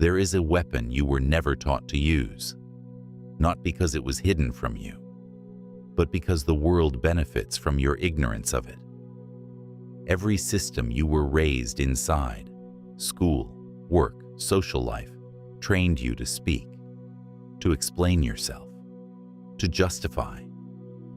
There is a weapon you were never taught to use, not because it was hidden from you, but because the world benefits from your ignorance of it. Every system you were raised inside, school, work, social life, trained you to speak, to explain yourself, to justify,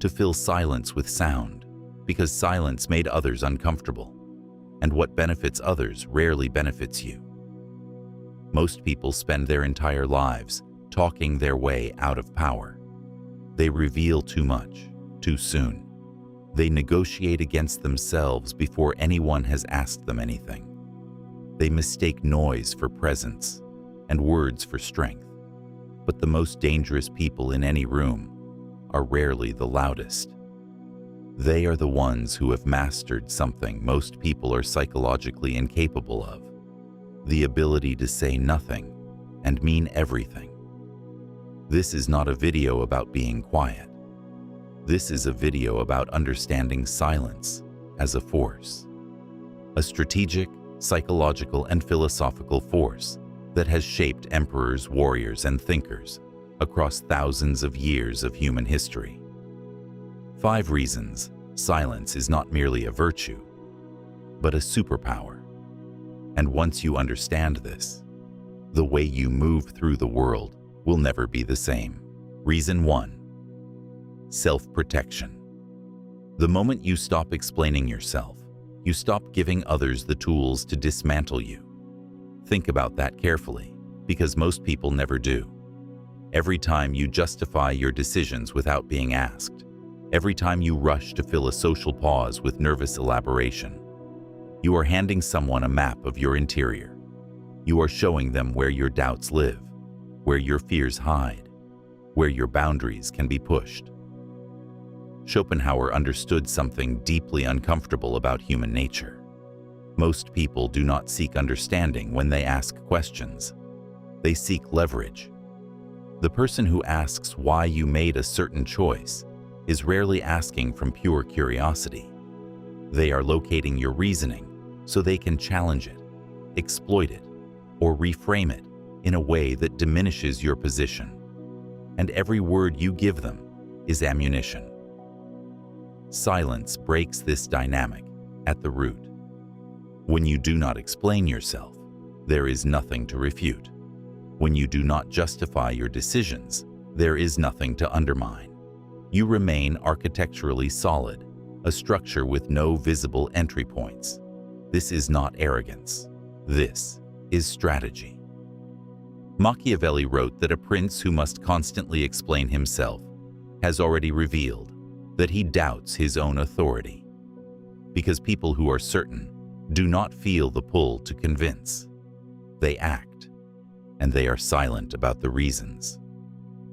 to fill silence with sound, because silence made others uncomfortable, and what benefits others rarely benefits you. Most people spend their entire lives talking their way out of power. They reveal too much, too soon. They negotiate against themselves before anyone has asked them anything. They mistake noise for presence and words for strength. But the most dangerous people in any room are rarely the loudest. They are the ones who have mastered something most people are psychologically incapable of: the ability to say nothing and mean everything. This is not a video about being quiet. This is a video about understanding silence as a force. A strategic, psychological, and philosophical force that has shaped emperors, warriors, and thinkers across thousands of years of human history. 5 reasons silence is not merely a virtue, but a superpower. And once you understand this, the way you move through the world will never be the same. Reason 1. Self-protection. The moment you stop explaining yourself, you stop giving others the tools to dismantle you. Think about that carefully, because most people never do. Every time you justify your decisions without being asked, every time you rush to fill a social pause with nervous elaboration, you are handing someone a map of your interior. You are showing them where your doubts live, where your fears hide, where your boundaries can be pushed. Schopenhauer understood something deeply uncomfortable about human nature. Most people do not seek understanding when they ask questions. They seek leverage. The person who asks why you made a certain choice is rarely asking from pure curiosity. They are locating your reasoning so they can challenge it, exploit it, or reframe it in a way that diminishes your position. And every word you give them is ammunition. Silence breaks this dynamic at the root. When you do not explain yourself, there is nothing to refute. When you do not justify your decisions, there is nothing to undermine. You remain architecturally solid, a structure with no visible entry points. This is not arrogance. This is strategy. Machiavelli wrote that a prince who must constantly explain himself has already revealed that he doubts his own authority. Because people who are certain do not feel the pull to convince. They act, and they are silent about the reasons.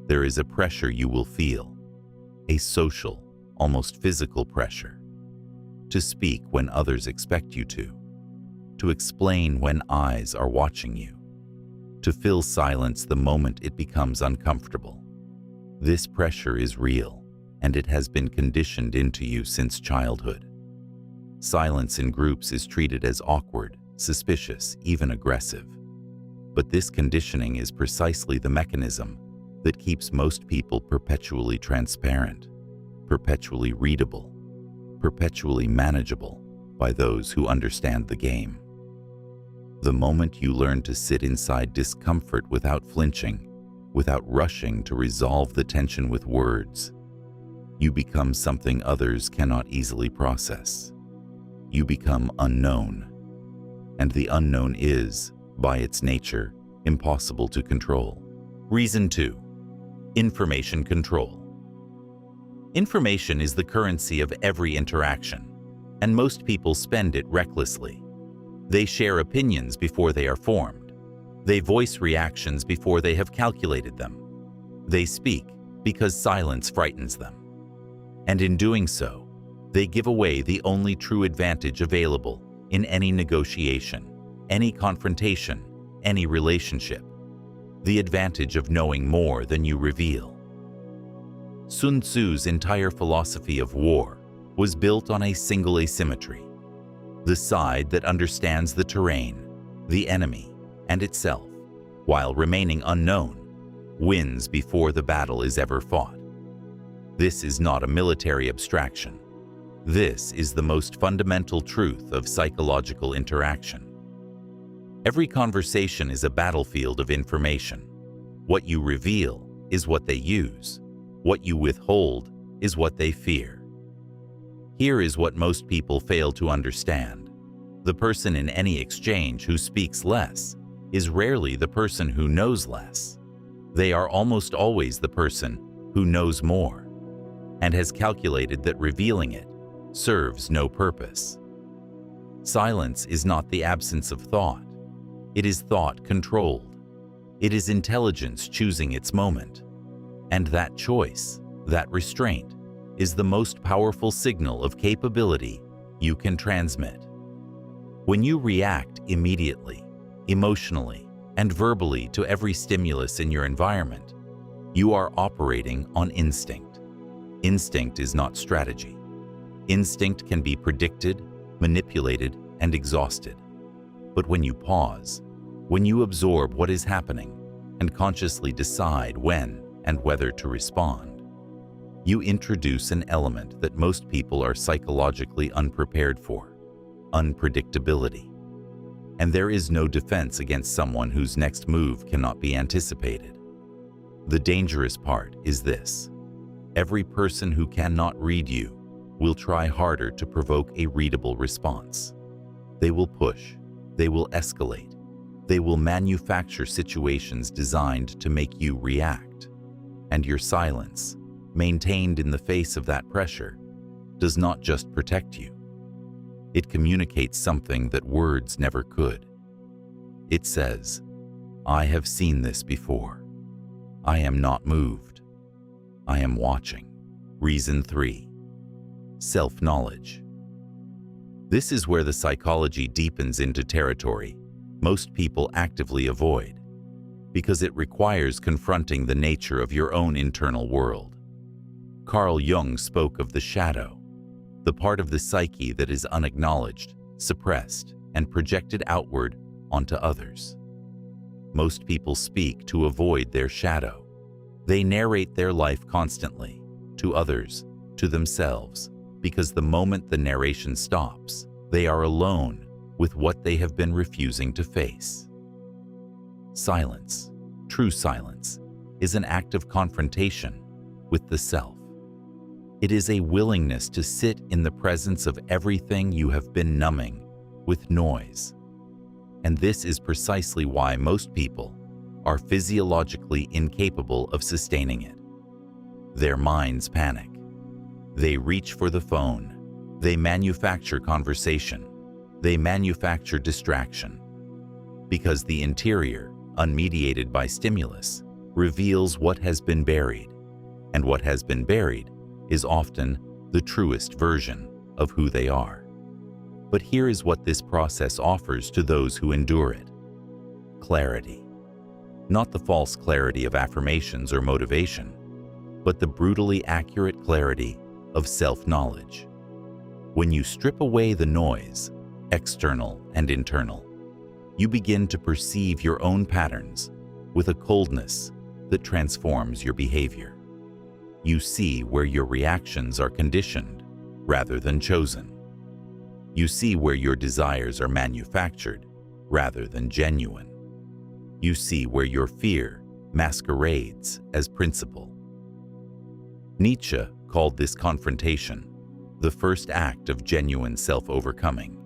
There is a pressure you will feel, a social, almost physical pressure, to speak when others expect you to explain when eyes are watching you, to fill silence the moment it becomes uncomfortable. This pressure is real, and it has been conditioned into you since childhood. Silence in groups is treated as awkward, suspicious, even aggressive. But this conditioning is precisely the mechanism that keeps most people perpetually transparent, perpetually readable, perpetually manageable by those who understand the game. The moment you learn to sit inside discomfort without flinching, without rushing to resolve the tension with words, you become something others cannot easily process. You become unknown, and the unknown is, by its nature, impossible to control. Reason 2. Information control. Information is the currency of every interaction, and most people spend it recklessly. They share opinions before they are formed. They voice reactions before they have calculated them. They speak because silence frightens them. And in doing so, they give away the only true advantage available in any negotiation, any confrontation, any relationship: the advantage of knowing more than you reveal. Sun Tzu's entire philosophy of war was built on a single asymmetry: the side that understands the terrain, the enemy, and itself, while remaining unknown, wins before the battle is ever fought. This is not a military abstraction. This is the most fundamental truth of psychological interaction. Every conversation is a battlefield of information. What you reveal is what they use. What you withhold is what they fear. Here is what most people fail to understand. The person in any exchange who speaks less is rarely the person who knows less. They are almost always the person who knows more and has calculated that revealing it serves no purpose. Silence is not the absence of thought. It is thought controlled. It is intelligence choosing its moment. And that choice, that restraint, is the most powerful signal of capability you can transmit. When you react immediately, emotionally, and verbally to every stimulus in your environment, you are operating on instinct. Instinct is not strategy. Instinct can be predicted, manipulated, and exhausted. But when you pause, when you absorb what is happening and consciously decide when and whether to respond, you introduce an element that most people are psychologically unprepared for: unpredictability. And there is no defense against someone whose next move cannot be anticipated. The dangerous part is this: every person who cannot read you will try harder to provoke a readable response. They will push, they will escalate, they will manufacture situations designed to make you react. And your silence, maintained in the face of that pressure, does not just protect you. It communicates something that words never could. It says, "I have seen this before. I am not moved. I am watching." Reason 3. Self-knowledge. This is where the psychology deepens into territory most people actively avoid, because it requires confronting the nature of your own internal world. Carl Jung spoke of the shadow, the part of the psyche that is unacknowledged, suppressed, and projected outward onto others. Most people speak to avoid their shadow. They narrate their life constantly, to others, to themselves, because the moment the narration stops, they are alone with what they have been refusing to face. Silence, true silence, is an act of confrontation with the self. It is a willingness to sit in the presence of everything you have been numbing with noise. And this is precisely why most people are physiologically incapable of sustaining it. Their minds panic. They reach for the phone. They manufacture conversation. They manufacture distraction. Because the interior, unmediated by stimulus, reveals what has been buried. And what has been buried is often the truest version of who they are. But here is what this process offers to those who endure it: clarity. Not the false clarity of affirmations or motivation, but the brutally accurate clarity of self-knowledge. When you strip away the noise, external and internal, you begin to perceive your own patterns with a coldness that transforms your behavior. You see where your reactions are conditioned rather than chosen. You see where your desires are manufactured rather than genuine. You see where your fear masquerades as principle. Nietzsche called this confrontation the first act of genuine self-overcoming,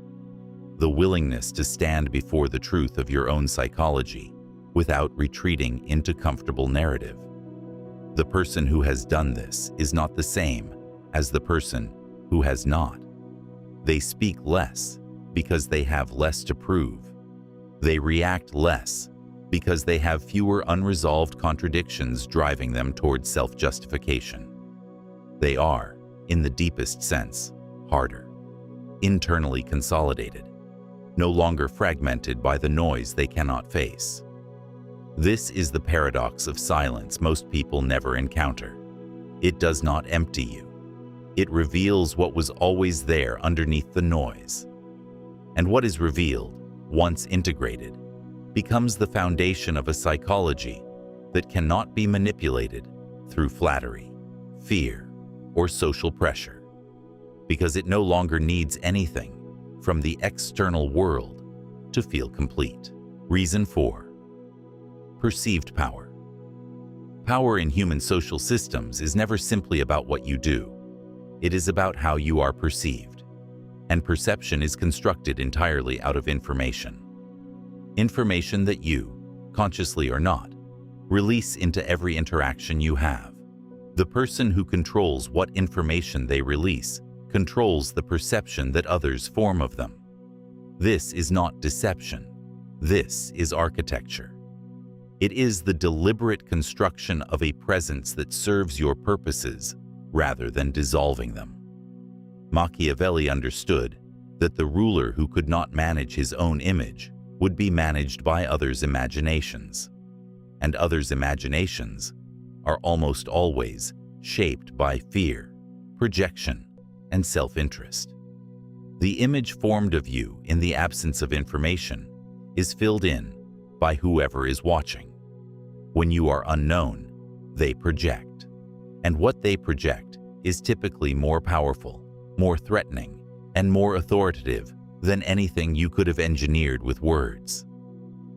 the willingness to stand before the truth of your own psychology without retreating into comfortable narrative. The person who has done this is not the same as the person who has not. They speak less because they have less to prove. They react less because they have fewer unresolved contradictions driving them towards self-justification. They are, in the deepest sense, harder, internally consolidated, no longer fragmented by the noise they cannot face. This is the paradox of silence most people never encounter. It does not empty you. It reveals what was always there underneath the noise. And what is revealed, once integrated, becomes the foundation of a psychology that cannot be manipulated through flattery, fear, or social pressure, because it no longer needs anything from the external world to feel complete. Reason 4. Perceived power. Power in human social systems is never simply about what you do. It is about how you are perceived. And perception is constructed entirely out of information. Information that you, consciously or not, release into every interaction you have. The person who controls what information they release controls the perception that others form of them. This is not deception. This is architecture. It is the deliberate construction of a presence that serves your purposes rather than dissolving them. Machiavelli understood that the ruler who could not manage his own image would be managed by others' imaginations, and others' imaginations are almost always shaped by fear, projection, and self-interest. The image formed of you in the absence of information is filled in by whoever is watching. When you are unknown, they project, and what they project is typically more powerful, more threatening, and more authoritative than anything you could have engineered with words.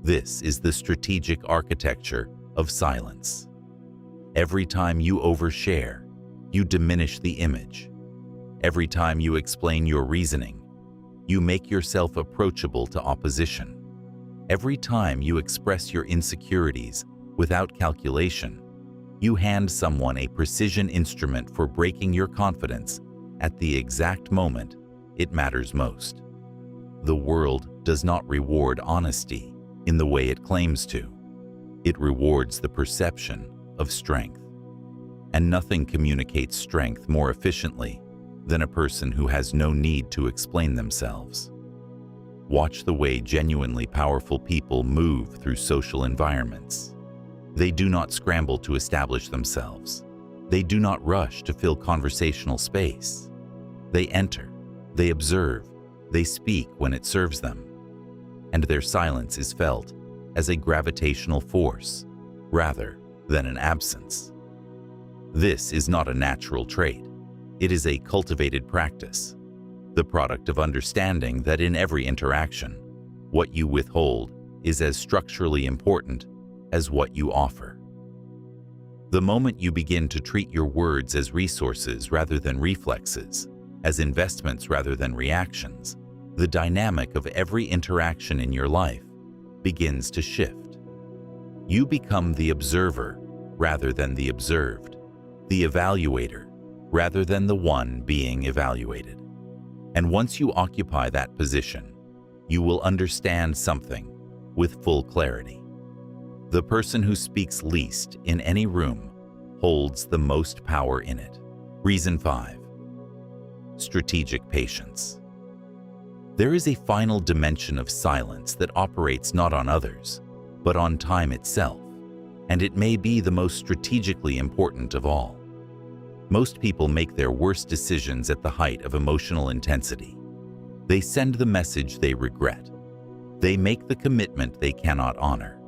This is the strategic architecture of silence. Every time you overshare, you diminish the image. Every time you explain your reasoning, you make yourself approachable to opposition. Every time you express your insecurities without calculation, you hand someone a precision instrument for breaking your confidence at the exact moment it matters most. The world does not reward honesty in the way it claims to. It rewards the perception of strength. And nothing communicates strength more efficiently than a person who has no need to explain themselves. Watch the way genuinely powerful people move through social environments. They do not scramble to establish themselves. They do not rush to fill conversational space. They enter, they observe, they speak when it serves them. And their silence is felt as a gravitational force rather than an absence. This is not a natural trait. It is a cultivated practice, the product of understanding that in every interaction, what you withhold is as structurally important as what you offer. The moment you begin to treat your words as resources rather than reflexes, as investments rather than reactions, the dynamic of every interaction in your life begins to shift. You become the observer rather than the observed, the evaluator rather than the one being evaluated. And once you occupy that position, you will understand something with full clarity. The person who speaks least in any room holds the most power in it. Reason 5. Strategic patience. There is a final dimension of silence that operates not on others, but on time itself, and it may be the most strategically important of all. Most people make their worst decisions at the height of emotional intensity. They send the message they regret. They make the commitment they cannot honor.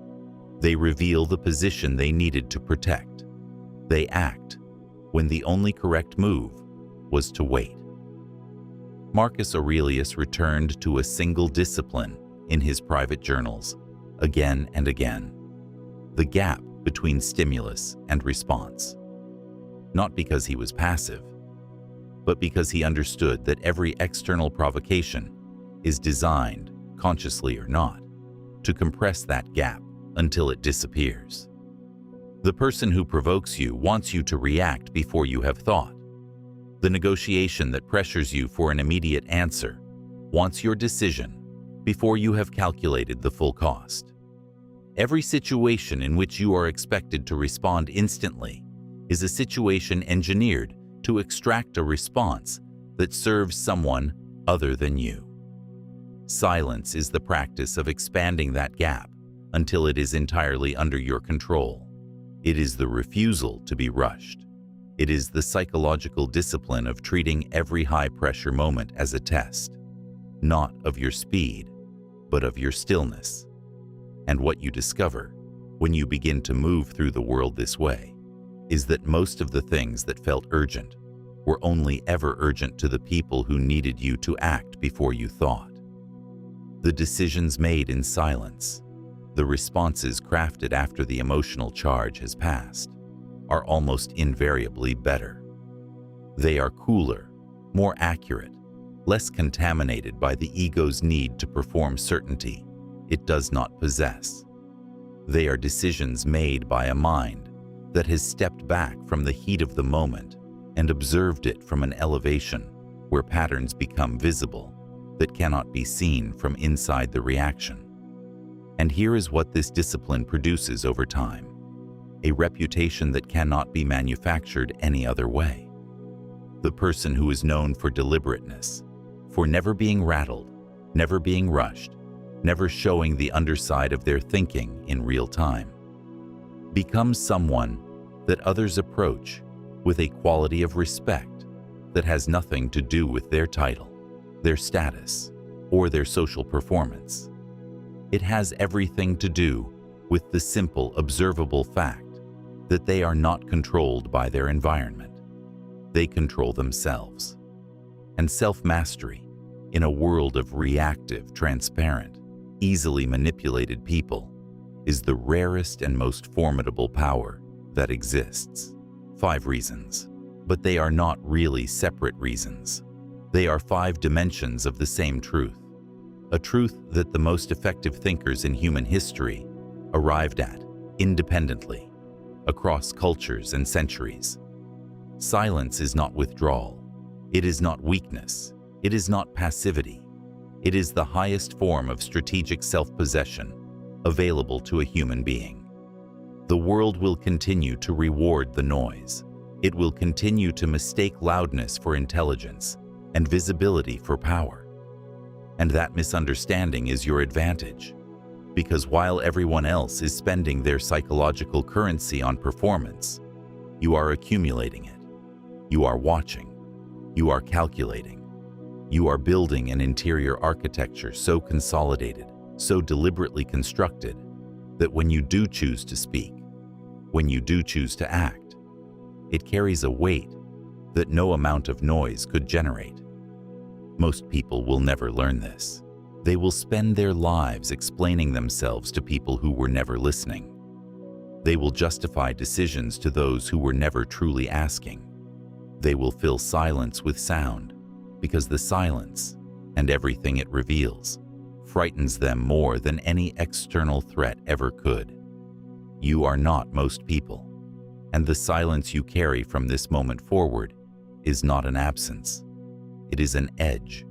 They reveal the position they needed to protect. They act when the only correct move was to wait. Marcus Aurelius returned to a single discipline in his private journals again and again: the gap between stimulus and response. Not because he was passive, but because he understood that every external provocation is designed, consciously or not, to compress that gap until it disappears. The person who provokes you wants you to react before you have thought. The negotiation that pressures you for an immediate answer wants your decision before you have calculated the full cost. Every situation in which you are expected to respond instantly is a situation engineered to extract a response that serves someone other than you. Silence is the practice of expanding that gap until it is entirely under your control. It is the refusal to be rushed. It is the psychological discipline of treating every high-pressure moment as a test, not of your speed, but of your stillness. And what you discover, when you begin to move through the world this way, is that most of the things that felt urgent were only ever urgent to the people who needed you to act before you thought. The decisions made in silence, the responses crafted after the emotional charge has passed, are almost invariably better. They are cooler, more accurate, less contaminated by the ego's need to perform certainty it does not possess. They are decisions made by a mind that has stepped back from the heat of the moment and observed it from an elevation where patterns become visible that cannot be seen from inside the reaction. And here is what this discipline produces over time: a reputation that cannot be manufactured any other way. The person who is known for deliberateness, for never being rattled, never being rushed, never showing the underside of their thinking in real time, becomes someone that others approach with a quality of respect that has nothing to do with their title, their status, or their social performance. It has everything to do with the simple, observable fact that they are not controlled by their environment. They control themselves. And self-mastery, in a world of reactive, transparent, easily manipulated people, is the rarest and most formidable power that exists. 5 reasons, but they are not really separate reasons. They are 5 dimensions of the same truth, a truth that the most effective thinkers in human history arrived at independently, across cultures and centuries. Silence is not withdrawal. It is not weakness. It is not passivity. It is the highest form of strategic self-possession available to a human being. The world will continue to reward the noise. It will continue to mistake loudness for intelligence and visibility for power. And that misunderstanding is your advantage, because while everyone else is spending their psychological currency on performance, you are accumulating it. You are watching. You are calculating. You are building an interior architecture so consolidated, so deliberately constructed, that when you do choose to speak, when you do choose to act, it carries a weight that no amount of noise could generate. Most people will never learn this. They will spend their lives explaining themselves to people who were never listening. They will justify decisions to those who were never truly asking. They will fill silence with sound, because the silence, and everything it reveals, frightens them more than any external threat ever could. You are not most people, and the silence you carry from this moment forward is not an absence. It is an edge.